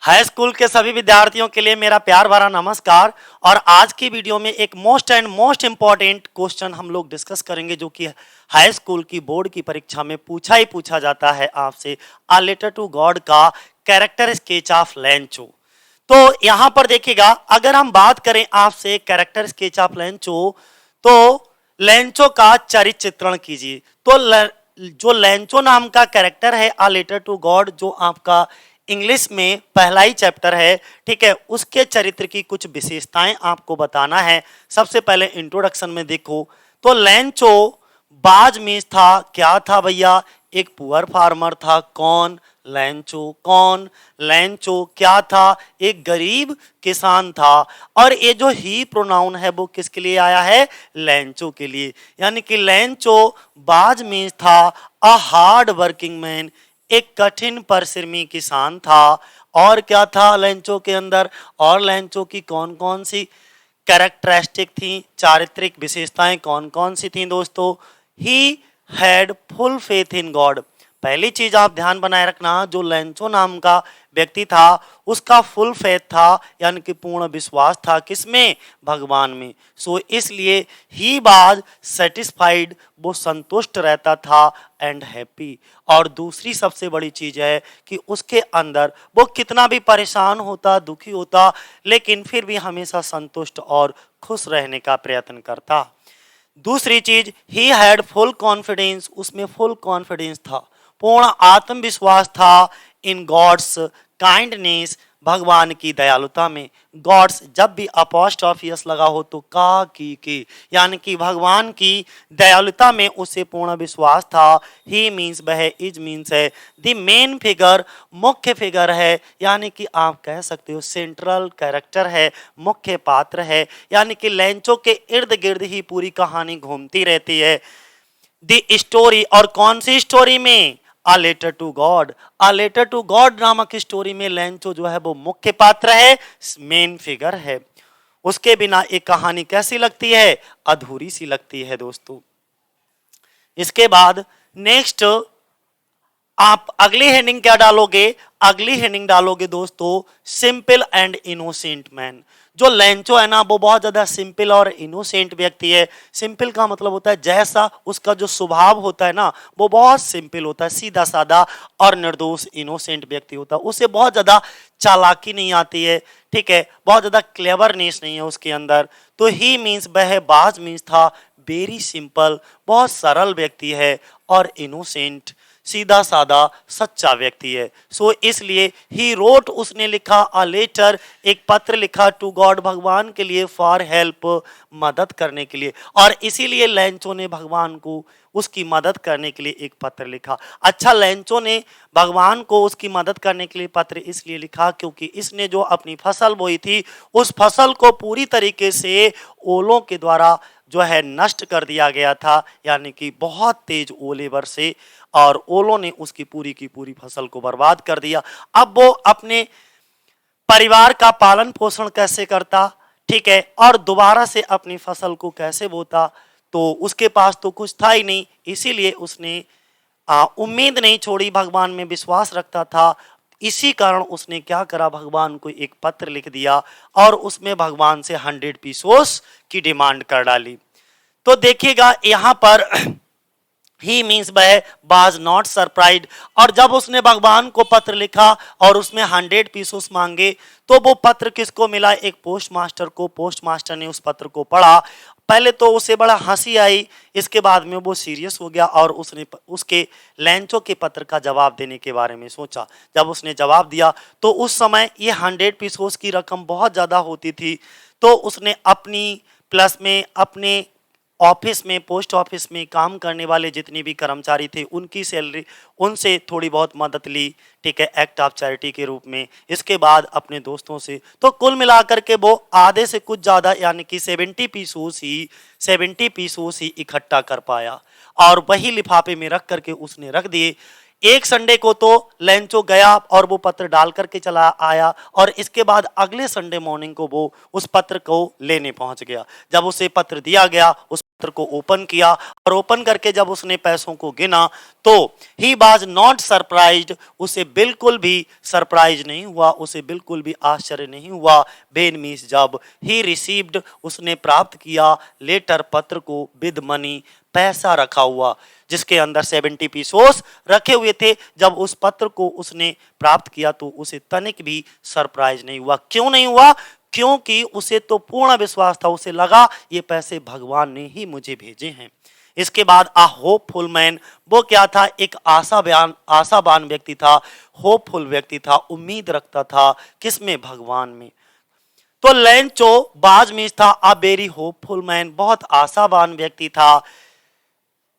High school के सभी विद्यार्थियों के लिए मेरा प्यार भरा नमस्कार। और आज की वीडियो में एक मोस्ट इम्पॉर्टेंट क्वेश्चन हम लोग डिस्कस करेंगे जो कि हाई स्कूल की बोर्ड की परीक्षा में पूछा जाता है आपसे। अ लेटर टू गॉड का कैरेक्टर स्केच ऑफ लेंचो। तो यहाँ पर देखिएगा, अगर हम बात करें आपसे कैरेक्टर स्केच ऑफ लेंचो, तो लेंचो का चरित्र चित्रण कीजिए। तो जो लेंचो नाम का कैरेक्टर है अ लेटर टू गॉड, जो आपका इंग्लिश में पहला ही चैप्टर है, ठीक है, उसके चरित्र की कुछ विशेषताएं आपको बताना है। सबसे पहले इंट्रोडक्शन में देखो तो लेंचो बाजमीज था। क्या था भैया? एक पुअर फार्मर था। कौन? लेंचो। कौन? लेंचो। क्या था? एक गरीब किसान था। और ये जो ही प्रोनाउन है वो किसके लिए आया है? लेंचो के लिए। यानी कि लेंचो बाजमीज था, अ हार्ड वर्किंग मैन, एक कठिन परिश्रमी किसान था। और क्या था लेंचो के अंदर? और लेंचो की कौन कौन सी कैरेक्टरिस्टिक थी, चारित्रिक विशेषताएं कौन कौन सी थी दोस्तों? He had full faith in God. पहली चीज आप ध्यान बनाए रखना, जो लेंचो नाम का व्यक्ति था उसका फुल फेथ था, यानी कि पूर्ण विश्वास था। किसमें? भगवान में। सो इसलिए ही वाज सेटिस्फाइड, वो संतुष्ट रहता था, एंड हैप्पी। और दूसरी सबसे बड़ी चीज है कि उसके अंदर वो कितना भी परेशान होता, दुखी होता, लेकिन फिर भी हमेशा संतुष्ट और खुश रहने का प्रयत्न करता। दूसरी चीज, ही हैड फुल कॉन्फिडेंस, उसमें फुल कॉन्फिडेंस था, पूर्ण आत्मविश्वास था, इन गॉड्स काइंडनेस, भगवान की दयालुता में। गॉड्स जब भी अपॉस्ट्रोफियस लगा हो तो का की, यानी कि भगवान की दयालुता में उसे पूर्ण विश्वास था। ही मीन्स वह, इज मीन्स है द मेन फिगर, मुख्य फिगर है, यानी कि आप कह सकते हो सेंट्रल कैरेक्टर है, मुख्य पात्र है। यानी कि लेंचो के इर्द गिर्द ही पूरी कहानी घूमती रहती है। द स्टोरी, और कौन सी स्टोरी में? A letter to God. A letter to God नामक स्टोरी में लेंचो जो है वो मुख्य पात्र है, मेन फिगर है। उसके बिना एक कहानी कैसी लगती है? अधूरी सी लगती है दोस्तों। इसके बाद नेक्स्ट आप अगली हेडिंग क्या डालोगे? अगली हेडिंग डालोगे दोस्तों सिंपल एंड इनोसेंट मैन। जो लेंचो है ना वो बहुत ज्यादा सिंपल और इनोसेंट व्यक्ति है। सिंपल का मतलब होता है जैसा उसका जो स्वभाव होता है ना वो बहुत सिंपल होता है, सीधा साधा और निर्दोष इनोसेंट व्यक्ति होता है। उसे बहुत ज्यादा चालाकी नहीं आती है, ठीक है, बहुत ज्यादा क्लेवरनेस नहीं है उसके अंदर। तो ही मीन्स वह, बाज मीन्स था वेरी सिंपल, बहुत सरल व्यक्ति है, और इनोसेंट सीधा साधा सच्चा व्यक्ति है। सो इसलिए ही रोट, उसने लिखा, अ लेटर, एक पत्र लिखा, टू गॉड, भगवान के लिए, फॉर हेल्प, मदद करने के लिए। और इसीलिए लेंचो ने भगवान को उसकी मदद करने के लिए एक पत्र लिखा। अच्छा, लेंचो ने भगवान को उसकी मदद करने के लिए पत्र इसलिए लिखा क्योंकि इसने जो अपनी फसल बोई थी उस फसल को पूरी तरीके से ओलों के द्वारा जो है नष्ट कर दिया गया था, यानी कि बहुत तेज ओले बरसे और ओलों ने उसकी पूरी की पूरी फसल को बर्बाद कर दिया। अब वो अपने परिवार का पालन पोषण कैसे करता, ठीक है, और दोबारा से अपनी फसल को कैसे बोता? तो उसके पास तो कुछ था ही नहीं, इसीलिए उसने उम्मीद नहीं छोड़ी, भगवान में विश्वास रखता था। इसी कारण उसने क्या करा, भगवान को एक पत्र लिख दिया और उसमें भगवान से 100 पीसोस की डिमांड कर डाली। तो देखिएगा यहाँ पर ही मीन्स वह वाज नॉट सरप्राइज। और जब उसने भगवान को पत्र लिखा और उसमें 100 पीसोस मांगे तो वो पत्र किसको मिला? एक पोस्ट मास्टर को। पोस्ट मास्टर ने उस पत्र को पढ़ा, पहले तो उसे बड़ा हंसी आई, इसके बाद में वो सीरियस हो गया और उसने उसके लेंचो के पत्र का जवाब देने के बारे में सोचा। जब उसने जवाब दिया तो उस समय ये 100 पीसोस की रकम बहुत ज़्यादा होती थी। तो उसने अपनी प्लस में अपने ऑफिस में, पोस्ट ऑफिस में काम करने वाले जितने भी कर्मचारी थे उनकी सैलरी, उनसे थोड़ी बहुत मदद ली, ठीक है, एक्ट ऑफ चैरिटी के रूप में। इसके बाद अपने दोस्तों से, तो कुल मिलाकर के वो आधे से कुछ ज़्यादा यानी कि 70 पीसोस ही इकट्ठा कर पाया और वही लिफाफे में रख करके उसने रख दिए। एक संडे को तो लेंचो गया और वो पत्र डाल करके चला आया और इसके बाद अगले संडे मॉर्निंग को वो उस पत्र को लेने पहुंच गया। जब उसे पत्र दिया गया, उस पत्र को ओपन किया और ओपन करके जब उसने पैसों को गिना तो ही वाज नॉट सरप्राइज्ड, उसे बिल्कुल भी सरप्राइज नहीं हुआ, उसे बिल्कुल भी आश्चर्य नहीं हुआ। बेन मीन्स जब ही रिसीव्ड, उसने प्राप्त किया, लेटर पत्र को, विद मनी, पैसा रखा हुआ जिसके अंदर 70 पीसोस रखे हुए थे। जब उस पत्र को उसने प्राप्त किया तो उसे तनिक भी सरप्राइज नहीं हुआ। क्यों नहीं हुआ? क्योंकि उसे तो पूर्ण विश्वास था, उसे लगा ये पैसे भगवान ने ही मुझे भेजे हैं। इसके बाद अ होपफुल मैन, वो क्या था? एक आशावान व्यक्ति था, होपफुल व्यक्ति था, उम्मीद रखता था किसमें? भगवान में। तो लेंचो बाज मीन्स था अ वेरी होपफुल मैन, बहुत आशावान व्यक्ति था।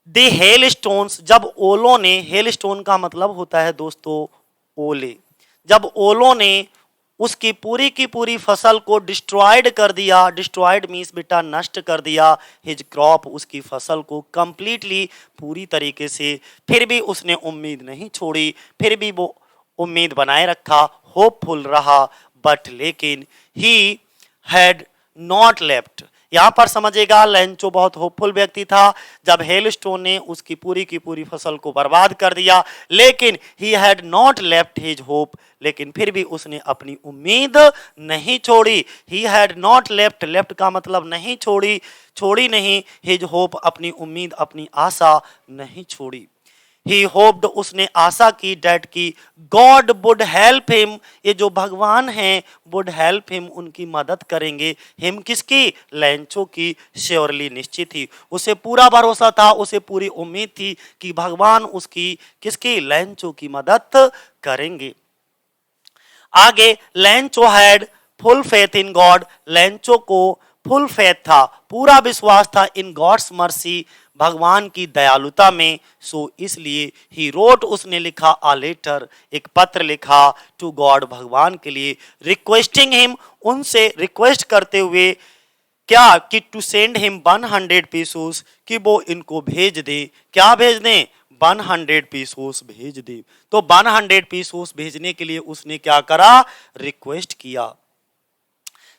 द हेल स्टोन्स, जब ओलों ने, हेल स्टोन का मतलब होता है दोस्तों ओले, जब ओलों ने उसकी पूरी की पूरी फसल को डिस्ट्रॉयड कर दिया, डिस्ट्रॉयड मीन्स बेटा नष्ट कर दिया, हिज क्रॉप, उसकी फसल को कंप्लीटली, पूरी तरीके से, फिर भी उसने उम्मीद नहीं छोड़ी, फिर भी वो उम्मीद बनाए रखा, होपफुल रहा, बट लेकिन ही हैड नॉट लेफ्ट। यहां पर समझेगा लेंचो बहुत होपफुल व्यक्ति था जब हेलस्टोन ने उसकी पूरी की पूरी फसल को बर्बाद कर दिया, लेकिन he had not left his hope, लेकिन फिर भी उसने अपनी उम्मीद नहीं छोड़ी। He had not left, left का मतलब नहीं छोड़ी, छोड़ी नहीं, हिज होप, अपनी उम्मीद, अपनी आशा नहीं छोड़ी। ही होप्ड, उसने आशा की, डैट की गॉड वुड हेल्प हिम, ये जो भगवान हैं वुड हेल्प हिम, उनकी मदद करेंगे। हिम किसकी? लेंचो की, श्योरली, निश्चित ही, उसे पूरा भरोसा था, उसे पूरी उम्मीद थी कि भगवान उसकी, किसकी? लेंचो की मदद करेंगे। आगे Lencho had full faith in God, Lencho को फुल फेथ था, पूरा विश्वास था, इन गॉड्स मर्सी, भगवान की दयालुता में। सो इसलिए ही रोट, उसने लिखा, आ लेटर, एक पत्र लिखा, टू गॉड, भगवान के लिए, रिक्वेस्टिंग हिम, उनसे रिक्वेस्ट करते हुए, क्या? कि टू सेंड हिम 100 पीसूस, कि वो इनको भेज दे, क्या भेज दें? 100 पीसूस भेज दे। तो 100 पीसूस भेजने के लिए उसने क्या करा? रिक्वेस्ट किया।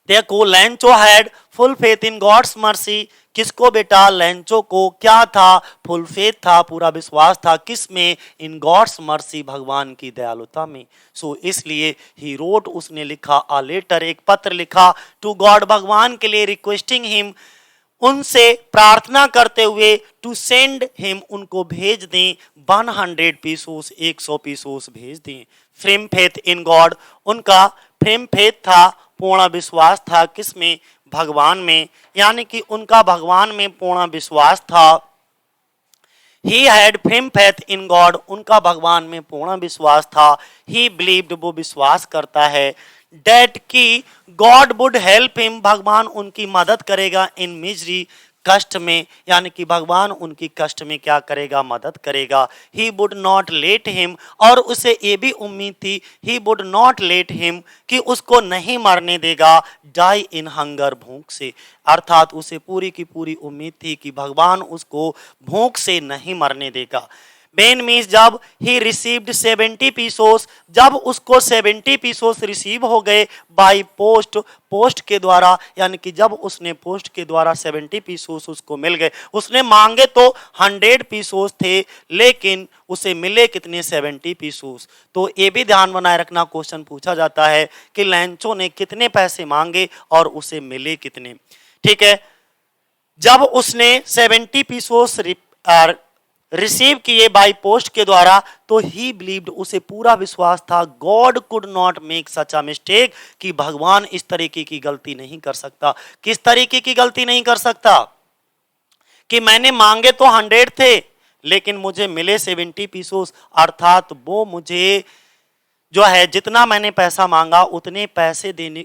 देखो Lencho had full faith in God's mercy, किसको बेटा? लेंचो को क्या था? फुल फेथ था, पूरा विश्वास था, किस में? इन गॉड्स मर्सी, भगवान की दयालुता में। सो इसलिए ही रोट, उसने लिखा, आ लेटर, एक पत्र लिखा, टू गॉड, भगवान के लिए, रिक्वेस्टिंग हिम, उनसे प्रार्थना करते हुए, टू सेंड हिम, उनको भेज दें, 100 पीसूस, 100 पीसूस भेज दें। फ्रेम फेथ इन गॉड, उनका फ्रेम फेथ था, पूर्ण विश्वास था, किसमें? भगवान में, यानी कि उनका भगवान में पूर्ण विश्वास था। He had frame faith in God, उनका भगवान में पूर्ण विश्वास था। ही बिलीव्ड, वो विश्वास करता है, डेट की गॉड वुड हेल्प हिम, भगवान उनकी मदद करेगा, इन मिजरी, कष्ट में, यानी कि भगवान उनकी कष्ट में क्या करेगा? मदद करेगा। He would not let him, और उसे ये भी उम्मीद थी, he would not let him, कि उसको नहीं मरने देगा, डाई इन हंगर, भूख से, अर्थात उसे पूरी की पूरी उम्मीद थी कि भगवान उसको भूख से नहीं मरने देगा। बेन मीन्स जब ही रिसीव्ड 70 पीसोस, जब उसको 70 पीसोस रिसीव हो गए, बाई पोस्ट, पोस्ट के द्वारा, यानी कि जब उसने पोस्ट के द्वारा 70 पीसोस उसको मिल गए। उसने मांगे तो 100 पीसोस थे, लेकिन उसे मिले कितने? 70 पीसोस। तो ये भी ध्यान बनाए रखना, क्वेश्चन पूछा जाता है कि लेंचो ने कितने पैसे मांगे और उसे मिले कितने। ठीक है, जब उसने 70 पीसोस रिसीव किए बाई पोस्ट के द्वारा, तो ही बिलीव्ड, उसे पूरा विश्वास था, God could not make such a mistake, कि भगवान इस तरीके की गलती नहीं कर सकता। किस तरीके की गलती नहीं कर सकता? कि मैंने मांगे तो 100 थे, लेकिन मुझे मिले 70 पीसोस, अर्थात वो मुझे जो है जितना मैंने पैसा मांगा उतने पैसे देने,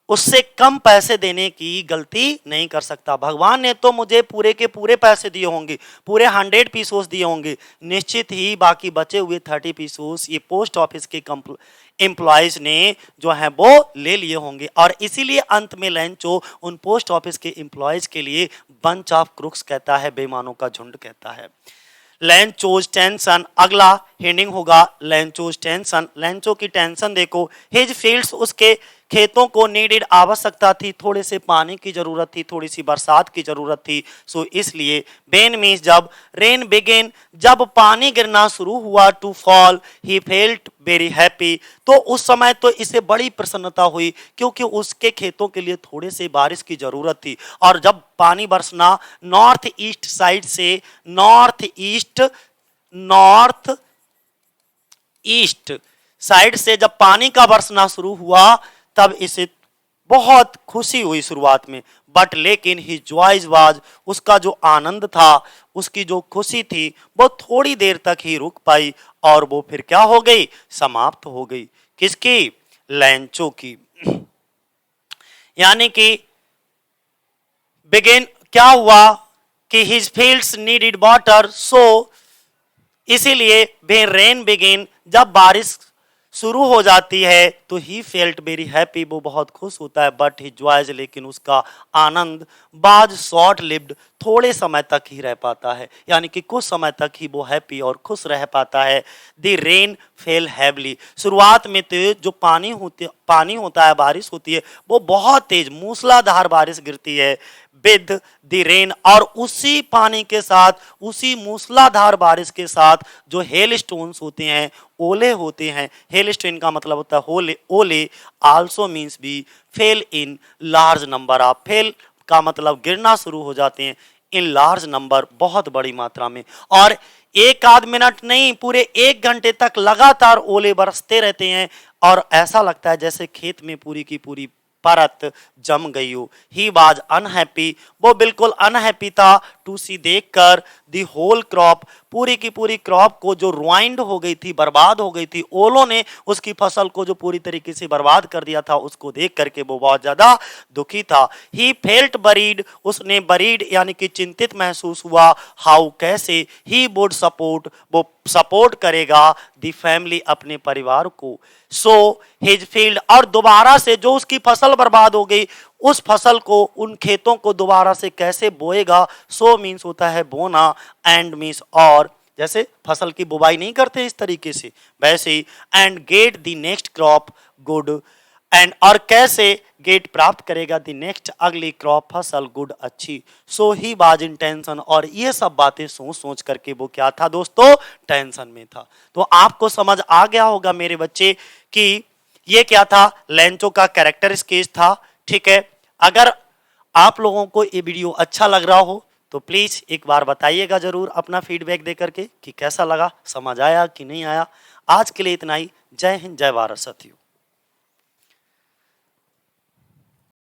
उससे कम पैसे देने की गलती नहीं कर सकता। भगवान ने तो मुझे पूरे के पूरे पैसे दिए होंगे, पूरे 100 पीसोस दिए होंगे, निश्चित ही बाकी बचे हुए 30 पीसोस ये पोस्ट ऑफिस के एम्प्लॉयज ने जो है वो ले लिए होंगे। और इसीलिए अंत में लेंचो उन पोस्ट ऑफिस के एम्प्लॉयज के लिए बंच ऑफ क्रुक्स कहता है, बेईमानों का झुंड कहता है। लेंचोज टेंशन, अगला हेडिंग होगा लेंचोज टेंशन। लेंचो की टेंशन देखो, हिज फील्ड्स, उसके खेतों को नीडेड आवश्यकता थी, थोड़े से पानी की जरूरत थी, थोड़ी सी बरसात की जरूरत थी। सो इसलिए वेन मीन्स जब, रेन बिगेन जब पानी गिरना शुरू हुआ, to fall he felt very happy तो उस समय तो इसे बड़ी प्रसन्नता हुई क्योंकि उसके खेतों के लिए थोड़े से बारिश की जरूरत थी। और जब पानी बरसना नॉर्थ ईस्ट साइड से, नॉर्थ ईस्ट साइड से जब पानी का बरसना शुरू हुआ तब इसे बहुत खुशी हुई शुरुआत में। बट लेकिन ही जॉयज वाज, उसका जो आनंद था, उसकी जो खुशी थी वो थोड़ी देर तक ही रुक पाई और वो फिर क्या हो गई, समाप्त हो गई। किसकी, लैंचो की। यानी कि बिगिन क्या हुआ कि हिज फील्ड्स नीडेड वाटर, सो इसीलिए वे रेन बिगिन जब बारिश शुरू हो जाती है तो ही फेल्ट वेरी हैप्पी, वो बहुत खुश होता है। बट ही जॉयज, लेकिन उसका आनंद बाज शॉर्ट लिव्ड, थोड़े समय तक ही रह पाता है, यानी कि कुछ समय तक ही वो हैप्पी और खुश रह पाता है। द रेन फेल हैवली, शुरुआत में तो जो पानी होता है, बारिश होती है, वो बहुत तेज मूसलाधार बारिश गिरती है। विद द रेन, और उसी पानी के साथ, उसी मूसलाधार बारिश के साथ जो हेल स्टोन्स होते हैं, ओले होते हैं, हेल स्टोन का मतलब होता है ओले also means be fall in large number of, fall का मतलब गिरना शुरू हो जाते हैं, इन लार्ज नंबर, बहुत बड़ी मात्रा में। और एक आध मिनट नहीं, पूरे 1 घंटे तक लगातार ओले बरसते रहते हैं और ऐसा लगता है जैसे खेत में पूरी की पूरी परत जम गई हो। ही वाज अनहैप्पी, वो बिल्कुल अनहैप्पी था, टू सी देखकर दी होल क्रॉप, पूरी की पूरी क्रॉप को जो रुइंड हो गई थी, बर्बाद हो गई थी, ओलों ने उसकी फसल को जो पूरी तरीके से बर्बाद कर दिया था, उसको देख करके वो बहुत ज्यादा दुखी था। ही फेल्ट बरीड, उसने बरीड यानी कि चिंतित महसूस हुआ। हाउ, कैसे, ही वुड सपोर्ट, वो सपोर्ट करेगा दी फैमिली, अपने परिवार को। सो हिज फील्ड, और दोबारा से जो उसकी फसल बर्बाद हो गई, उस फसल को, उन खेतों को दोबारा से कैसे बोएगा। सो मीन्स होता है बोना, एंड मीन्स और, जैसे फसल की बुवाई नहीं करते इस तरीके से, वैसे ही। And get the next crop good, and और कैसे गेट प्राप्त करेगा द नेक्स्ट अगली क्रॉप, फसल गुड, अच्छी। So he was in tension, और ये सब बातें सोच सोच करके वो क्या था दोस्तों, टेंशन में था। तो आपको समझ आ गया होगा मेरे बच्चे कि ये क्या था, लैंचो का कैरेक्टर स्केच था। ठीक है, अगर आप लोगों को ये वीडियो अच्छा लग रहा हो तो प्लीज एक बार बताइएगा जरूर अपना फीडबैक दे करके कि कैसा लगा, समझ आया कि नहीं आया। आज के लिए इतना ही। जय हिंद, जय भारत साथियों।